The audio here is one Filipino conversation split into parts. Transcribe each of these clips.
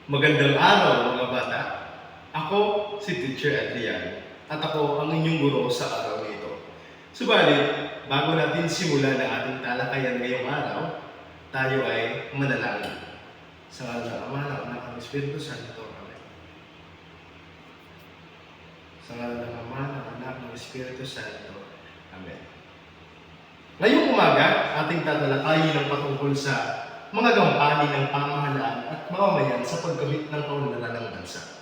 Magandang araw mga bata. Ako si Teacher Adrian at ako ang inyong guro sa araw na ito. Subalit, bago natin simulan ang ating talakayan ngayong araw, tayo ay manalangin. Sa ngalan ng Ama, ng Anak, ng Espiritu Santo. Amen. Sa ngalan ng Ama, ng Anak, ng Espiritu Santo. Amen. Ngayong umaga, ating tatalakayin ang patungkol sa mga gampanin ng pamahalaan at mamamayan sa paggamit ng kaunlaran ng bansa.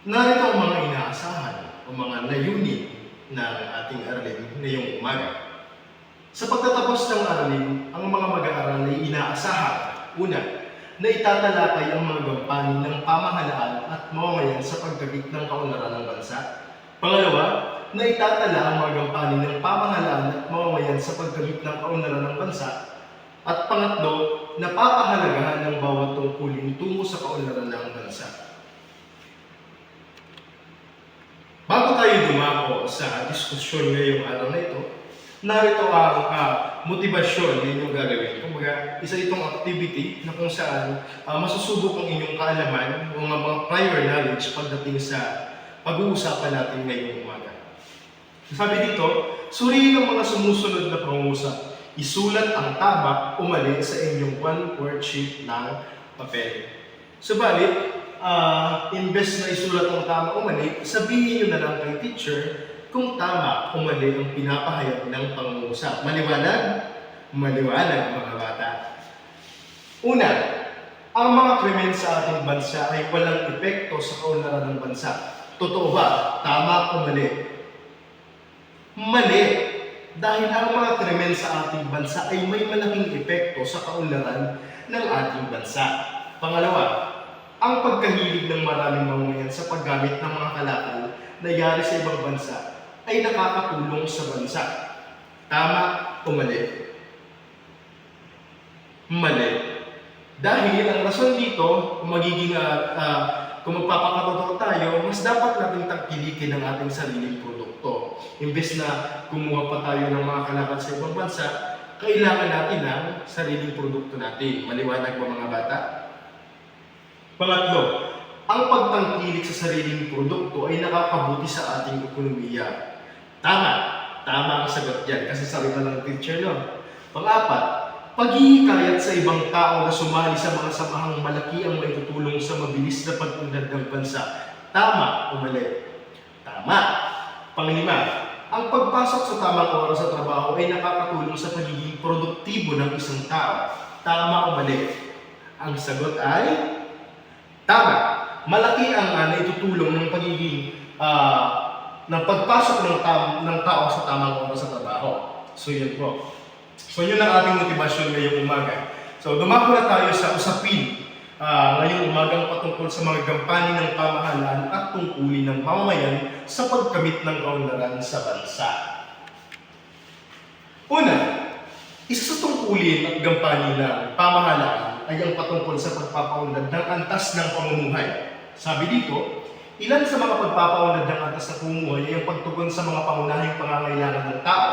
Narito ang mga inaasahan o mga layunin ng ating aralin ngayong umaga. Sa pagtatapos ng aralin, ang mga mag-aaral ay inaasahan, una, na itatalakay ang mga gampanin ng pamahalaan at mamamayan sa paggamit ng kaunlaran ng bansa. Pangalawa, na itatala ang mga gampanin ng pamahalaan at mamamayan sa paggamit ng kaunlaran ng bansa. At pangatlo, napapahalagahan ng bawat tungkulin tungo sa kaunlaran ng bansa. Bago tayo dumako sa diskusyon ngayong araw na ito, narito ang motibasyon na inyong gagawin. Kumbaga, isa itong activity na kung saan masusubok ang inyong kaalaman o mga prior knowledge pagdating sa pag-uusapan natin ngayong umaga. Sabi dito, suriin ang mga sumusunod na pangungusap. Isulat ang tama o mali sa inyong one-word sheet ng papel. Subalit, imbes na isulat ang tama o mali, sabihin nyo na lang kay teacher kung tama o mali ang pinapahayag ng pangungusap. Maliwanag? Maliwanag mga bata. Una, ang mga krimen sa ating bansa ay walang epekto sa kaunlaran ng bansa. Totoo ba? Tama o mali? Mali. Dahil ang mga krimen sa ating bansa ay may malaking epekto sa kaunlaran ng ating bansa. Pangalawa, ang pagkahilig ng maraming mamamayan sa paggamit ng mga kalakal na yari sa ibang bansa ay nakakatulong sa bansa. Tama o mali? Mali. Dahil ang rason dito, kung magpapakatotoo tayo, mas dapat nating tangkilikin ang ating sariling produkto. Imbes na kumuha pa tayo ng mga kalakal sa ibang bansa, kailangan natin ang sariling produkto natin. Maliwanag ba mga bata? Pangatlo, ang pagtangkilik sa sariling produkto ay nakakabuti sa ating ekonomiya. Tama. Tama ang sagot dyan kasi sabi na ng teacher no. Pang-apat, paghihikayat sa ibang tao na sumali sa mga samahang malaki ang maitutulong sa mabilis na pag-unlad ng bansa. Tama o mali? Tama. Panglima, ang pagpasok sa tamang oras sa trabaho ay nakakatulong sa pagiging produktibo ng isang tao. Tama o mali? Ang sagot ay tama. Malaki ang naitutulong ng pagiging ng pagpasok ng tao sa tamang oras sa trabaho. So yun po. So yun ang ating motibasyon ngayong umaga. So dumako na tayo sa usapin ngayong umagang patungkol sa mga gampanin ng pamahalaan at tungkulin ng mamamayan sa pagkamit ng kaunlaran sa bansa. Una, isa sa tungkulin at gampanin ng pamahalaan ay ang patungkol sa pagpapaunlad ng antas ng pamumuhay. Sabi dito, ilan sa mga pagpapaunlad ng antas ng pamumuhay ay ang pagtugon sa mga pangunahing pangangailangan ng tao.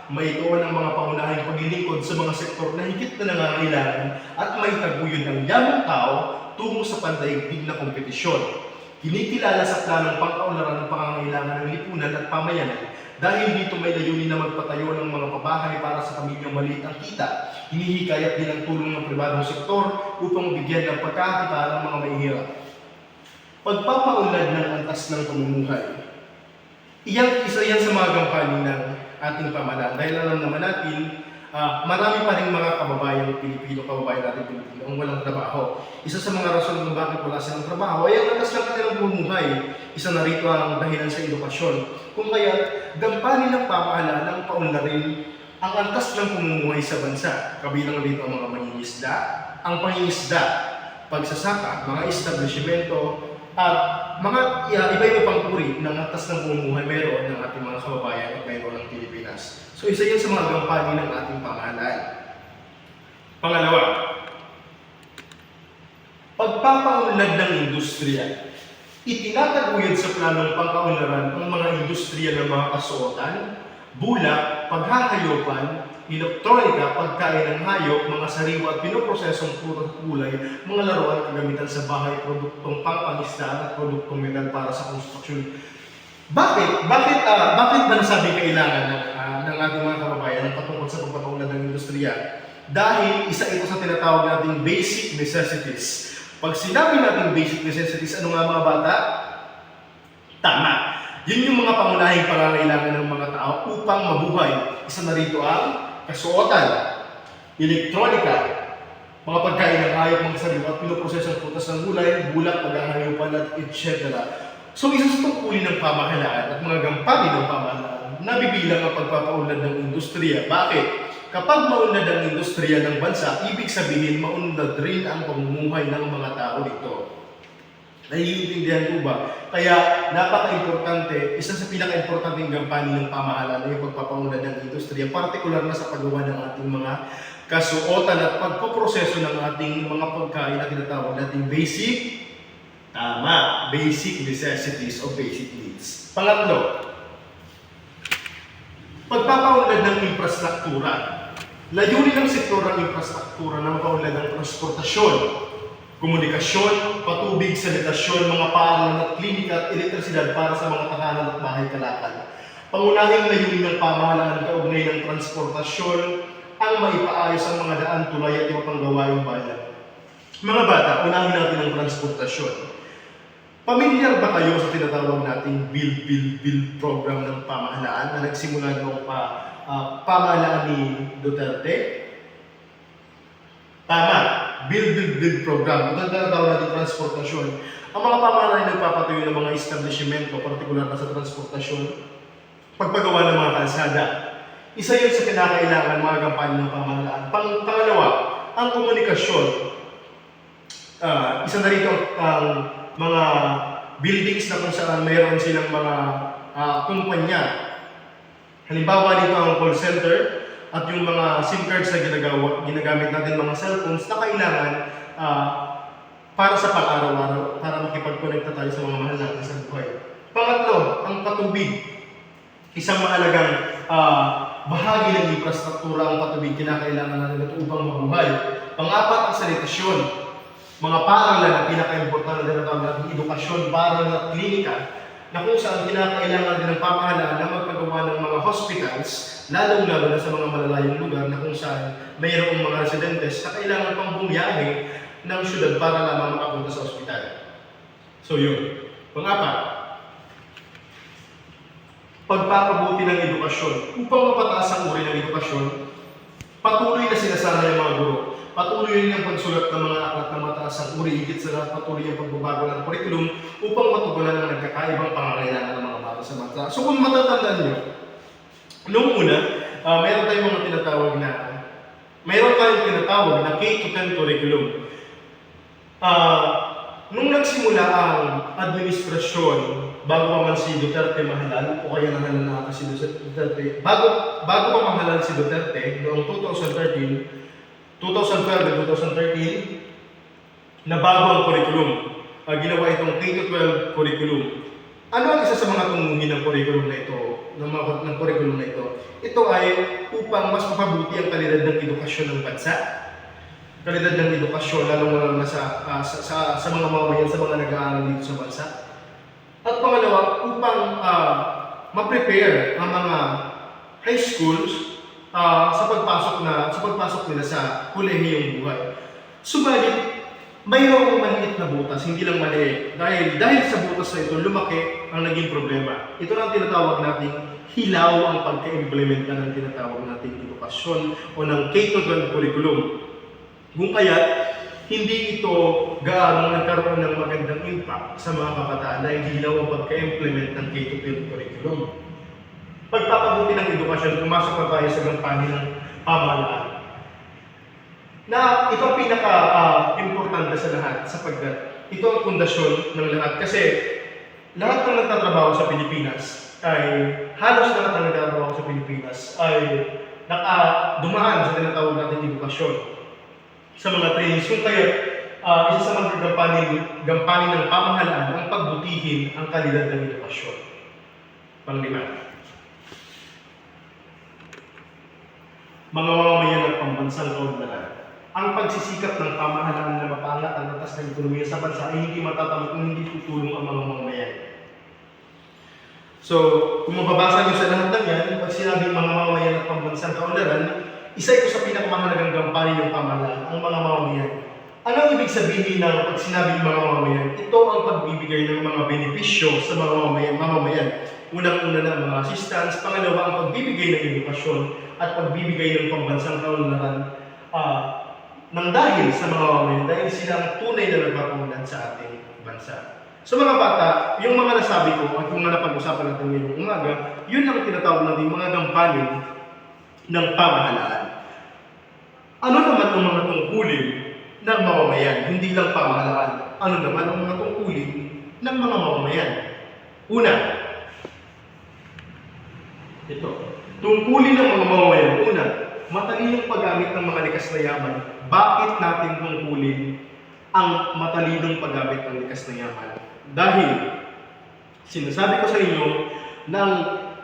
Maituon ang mga pangunahing paglilingkod sa mga sektor na higit na nangangailangan at maitaguyod ng yamang tao tungo sa pandaigdig na kompetisyon. Kinikilala sa planong pangkaunlaran ng pangangailangan ng lipunan at pamayanan dahil dito may layunin na magpatayo ng mga pabahay para sa pamilyang maliit ang kita. Hinihikayat din ang tulong ng pribadong sektor upang bigyan ng pagkakakitaan ng mga mahihirap. Pagpapaunlad ng antas ng pamumuhay. Isa yan sa mga gampanin ng ating pamahalaan dahil alam naman natin marami pa rin mga kababayan Pilipino ang walang trabaho. Isa sa mga rason kung bakit wala silang trabaho ay ang antas ng kanilang pamumuhay. Isa na rito ang dahilan sa edukasyon. Kung kaya gampanin ng pamahalaan ang paunlarin ang antas ng pamumuhay sa bansa. Kabilang rito ang mga mangingisda, ang pangingisda, pagsasaka, mga establishmento, at mga iba-iba pang uri ng antas ng pamumuhay meron ng ating mga kababayan at meron ng Pilipinas. So isa yan sa mga gampanin ng ating pamahalaan. Pangalawa, pagpapaunlad ng industriya. Itinataguyod sa planong pangkaunlaran ang mga industriya ng mga kasuotan, bulak, paghahayupan, elektronika, pagkain ng hayop, mga sariwa at pinoprosesong puro at kulay, mga laruan kagamitan sa bahay, produktong pangpangisdaan at produktong metal para sa construction. Bakit ba nasabi kailangan ng ating mga kababayan ng patungkol sa pagpapaunlad ng industriya? Dahil isa ito sa tinatawag nating basic necessities. Pag sinabi natin basic necessities, ano nga mga bata? Tama. Yun yung mga pangunahing pangangailangan ng mga tao upang mabuhay. Isa na rito ang kasuotan, elektronika, mga pagkain ng hayop, mga sariwa, pinoprosesong putas ng gulay, bulak, paghahayupan at etc. So isa sa tungkulin ng pamahalaan at mga gampanin ng pamahalaan, nabibilang ang pagpapaunlad ng industriya. Bakit? Kapag maunlad ang industriya ng bansa, ibig sabihin maunlad rin ang pamumuhay ng mga tao dito. Naiintindihan ko ba? Kaya napaka-importante, isa sa pinaka-importanteng gampanin ng pamahalaan ay yung pagpapaunlad ng industriya, partikular na sa paggawa ng ating mga kasuotan at pagpoproseso ng ating mga pagkain na tinatawag nating basic necessities o basic needs. Pangatlo, pagpapaunlad ng infrastruktura. Layunin ng sektor ng infrastruktura na mapaunlad ng transportasyon, komunikasyon, patubig, sanitasyon, mga paaralan at klinika at elektrisidad para sa mga tahanan at bahay kalakal. Pangunahing layunin ng pamahalaan kaugnay ng transportasyon ang maipaayos ang mga daan, tulay at iba pang gawaing bayan. Mga bata, unahin natin ang transportasyon. Pamilyar ba kayo sa tinatawag nating Build program ng pamahalaan na nagsimula noong pamahalaan ni Duterte? Tama, Build program. Ito ang tinatawag nating transportasyon. Ang mga pamahalaan ay nagpapatuyo ng mga establishmento, partikular na sa transportasyon, pagpagawa ng mga kalsada. Isa yun sa kinakailangan mga gampanin ng pamahalaan. Pangalawa, ang komunikasyon. Isa na rito ang mga buildings na kung saan mayroon silang mga kumpanya. Halimbawa dito ang call center at yung mga SIM cards na ginagamit natin mga cellphones na kailangan para sa pang-araw-araw, para makipag-connecta tayo sa mga mahal natin sa buhay. Pangatlo, ang patubig. Isang mahalagang bahagi ng infrastruktura ang patubig kinakailangan natin ito upang mabuhay. Pang-apat, ang sanitasyon. Mga paaralan na pinaka-importante na tinatawag natin edukasyon, paaralan at klinika na kung saan kinakailangan din ng pamahalaan na magpagawa ng mga hospitals, lalong-lalo na sa mga malalayong lugar na kung saan mayroong mga residentes na kailangan pang bumiyahe ng syudad para lamang makapunta sa ospital. So yun. Pang-apat, pagpapabuti ng edukasyon. Upang mapataas ang uri ng edukasyon, patuloy na sinasana ng mga guro. Patuloy rin ang pagsulat ng mga aklat na mataas ang uri, higit sa lahat patuloy ang pagbabago ng kurikulum upang matugunan ang nagkakaibang pangangailangan ng mga bata sa bansa. So kung matatandaan nyo, noong una, mayroon tayong tinatawag na K-10 curriculum. Nung nagsimula ang administrasyon, bago pa man si Duterte mahalal, o kaya nahalal na si Duterte, bago pa mahalal si Duterte, noong 2012 and 2013, nabago ang curriculum. Ginawa itong K-12 curriculum. Ano ang isa sa mga tunguhin ng curriculum na ito? Ng curriculum na ito? Ito ay upang mas mapabuti ang kalidad ng edukasyon ng bansa. Kalidad ng edukasyon, lalong na sa mga mamamayan, sa mga nag-aaral dito sa bansa. At pangalawa, upang ma-prepare ang mga high schools sa pagpasok nila sa kolehiyong buhay. Subalit, mayroong maliit na butas, hindi lang maliit. Dahil sa butas na ito, lumaki ang naging problema. Ito ang tinatawag nating hilaw ang pagka-implementa ng tinatawag nating edukasyon o ng K-12 curriculum. Kung kaya, hindi ito gaano nagkaroon ng magandang impact sa mga kabataan dahil hilaw ang pagka-implement ng K-12 curriculum. Pagpapabuti ng edukasyon, pumasok na tayo sa gampanin ng pamahalaan. Na ito ang pinaka-importante sa lahat sapagkat ito ang pundasyon ng lahat. Kasi lahat ng nagtatrabaho sa Pilipinas halos lahat ng nagtatrabaho sa Pilipinas ay dumaan sa tinatawag natin edukasyon sa mga trainings. Kung kaya isa sa mga gampanin ng pamahalaan ang pagbutihin ang kalidad ng edukasyon. Panglima, mga mamamayan at pambansang kaunlaran. Ang pagsisikap ng pamahalaan na mapaangat ang antas ng ekonomiya sa bansa ay hindi matatamot kung hindi tutulong ang mga mamamayan. So, kung mababasa niyo sa lahat ng yan, pag sinabing mga mamamayan at pambansang kaunlaran, isa ito sa pinakamahalagang gampanin ng pamahalaan, ang mga mamamayan. Ano ang ibig sabihin ng pag sinabing mga mamamayan? Ito ang pagbibigay ng mga benepisyo sa mga mamamayan. Unang-una na mga assistance, pangalawa ang pagbibigay ng edukasyon at pagbibigay ng pambansang kaunlaran ng dahil sa mga mamamayan, dahil sila ang tunay na nagpapaunlad sa ating bansa. So mga bata, yung mga nasabi ko at yung mga napag-usapan natin ngayong umaga, yun ang tinatawag natin mga gampanin ng pamahalaan. Ano naman ang mga tungkulin ng mamamayan? Hindi lang pamahalaan. Ano naman ang mga tungkulin ng mga mamamayan? Una, ito. Tungkulin ng mga mamamayan. Una, matalinong paggamit ng mga likas na yaman. Bakit natin tungkulin ang matalinong paggamit ng likas na yaman? Dahil, sinasabi ko sa inyo na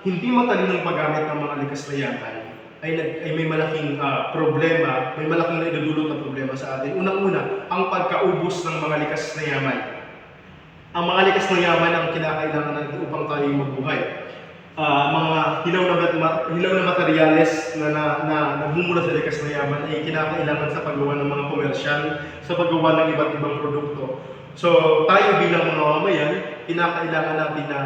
hindi matalinong paggamit ng mga likas na yaman ay may malaking problema, may malaking naidudulot na problema sa atin. Unang-una, ang pagkaubos ng mga likas na yaman. Ang mga likas na yaman ang kinakailangan natin upang tayo mabuhay. Mga hilaw na materyales na nagmumula sa likas na yaman ay kinakailangan sa paggawa ng mga komersyal, sa paggawa ng iba't ibang produkto. So, tayo bilang mga mamamayan, kinakailangan natin na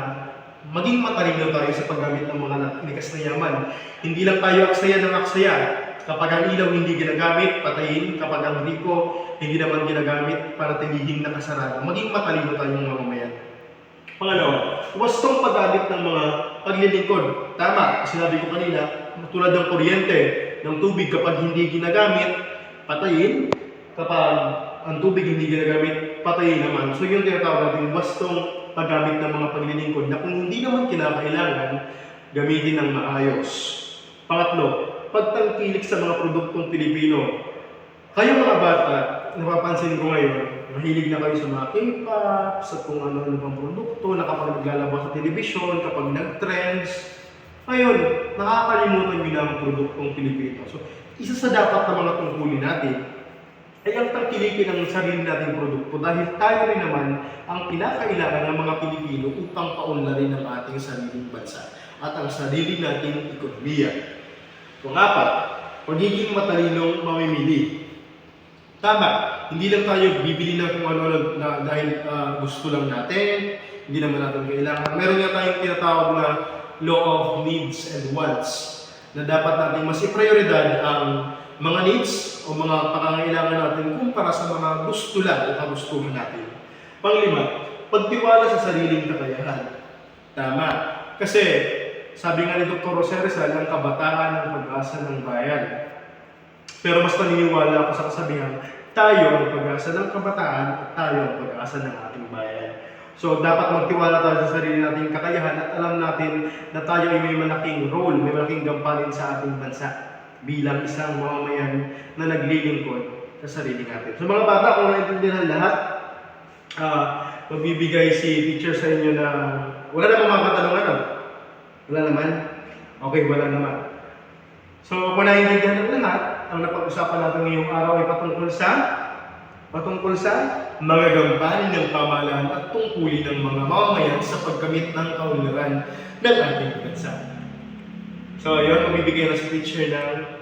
maging matalino tayo sa paggamit ng mga likas na yaman. Hindi lang tayo aksaya ng aksaya. Kapag ang ilaw hindi ginagamit, patayin. Kapag ang riko hindi naman ginagamit, para tilihing nakasarado. Maging matalino tayong mga mamamayan. Pangalawa, wastong paggamit ng mga paglilingkod. Tama, sinabi ko kanina, tulad ng kuryente, ng tubig kapag hindi ginagamit, patayin. Kapag ang tubig hindi ginagamit, patayin naman. So yung tinatawag natin, wastong paggamit ng mga paglilingkod na kung hindi naman kinakailangan, gamitin ng maayos. Pangatlo, pagtangkilik sa mga produktong Pilipino. Kayo mga bata, napapansin ko ngayon, mahilig na kayo sa mga K-pop, sa kung ano-ano pang produkto, na kapag naglalabas sa telebisyon, kapag nag-trends, ngayon, nakakalimutan nyo na ang produktong Pilipino. So, isa sa dapat na mga tungkulin natin ay ang tangkilikin ng sarili nating produkto dahil tayo rin naman ang kinakailangan ng mga Pilipino upang paunlarin ang ating sariling bansa at ang sarili nating ekonomiya. Pangapat, pagiging matalinong mamimili. Tama, hindi lang tayo bibili ng kung ano na dahil gusto lang natin, hindi naman natin kailangan. Meron nga tayong tinatawag na law of needs and wants na dapat natin mas i-prioridad ang mga needs o mga pangangailangan natin kumpara sa mga gusto lang o kagustuhan natin. Panglima, pagtiwala sa sariling kakayahan. Tama, kasi sabi nga ni Dr. Jose Rizal, ang kabataan ng pag-asa ng bayan. Pero mas naniniwala ako sa kasabihan, tayo ang pag-asa ng kabataan at tayo ang pag-asa ng ating bayan. So, dapat magtiwala tayo sa sarili nating kakayahan at alam natin na tayo ay may malaking role, may malaking gampanin sa ating bansa bilang isang mamamayan na naglilingkod sa sarili natin. So, mga bata, kung naintindihan lahat, magbibigay si teacher sa inyo na wala namang mga katanungan. Wala naman? Okay, wala naman. So, kung naintindihan ng lahat, ang napag-usapan natin ngayong araw ay patungkol sa mga gampanin ng pamahalaan at tungkulin ng mga mamamayan sa pagkamit ng kaunlaran ng ating bansa. So, yun, magbibigay na si teacher ng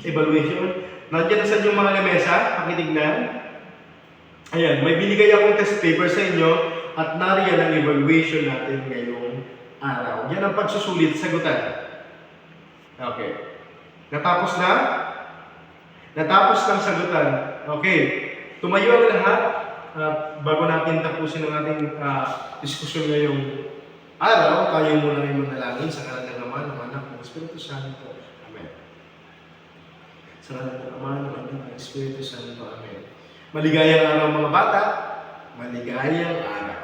evaluation. Nandiyan na sa inyong mga lamesa, pakitignan. Ayan, may binigay akong test paper sa inyo at nariyan ang evaluation natin ngayong araw. Yan ang pagsusulit, sagutan. Okay. Natapos na? Natapos ng sagutan. Okay. Tumayo ang lahat bago natin tapusin ang ating diskusyon ngayong araw. Tayo muna rin manalangin sa ngalan ng Ama, ng Anak, ng Espiritu Santo. Amen. Sa ngalan ng Ama, ng Anak, ng Espiritu Santo. Amen. Maligayang araw mga bata. Maligayang araw.